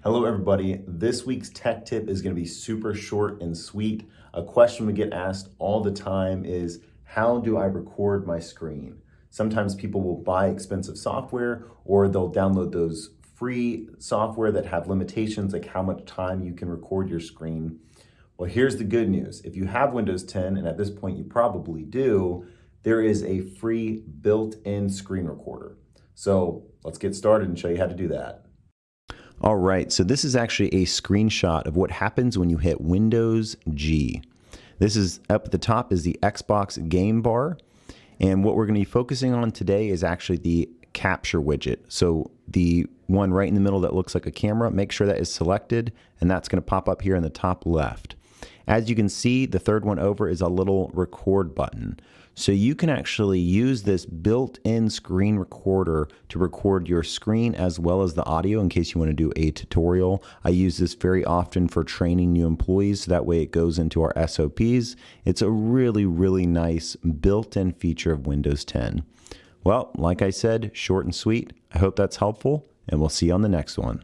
Hello everybody. This week's tech tip is going to be super short and sweet. A question we get asked all the time is, how do I record my screen? Sometimes people will buy expensive software or they'll download those free software that have limitations like how much time you can record your screen. Well, here's the good news. If you have Windows 10, and at this point you probably do, there is a free built-in screen recorder. So let's get started and show you how to do that. All right, so this is actually a screenshot of what happens when you hit Windows G. This is up at the top is the Xbox game bar, and what we're going to be focusing on today is actually the capture widget. So the one right in the middle that looks like a camera, make sure that is selected, and that's going to pop up here in the top left. As you can see, the third one over is a little record button. So you can actually use this built-in screen recorder to record your screen as well as the audio in case you want to do a tutorial. I use this very often for training new employees, so that way it goes into our SOPs. It's a really, really nice built-in feature of Windows 10. Well, like I said, short and sweet. I hope that's helpful, and we'll see you on the next one.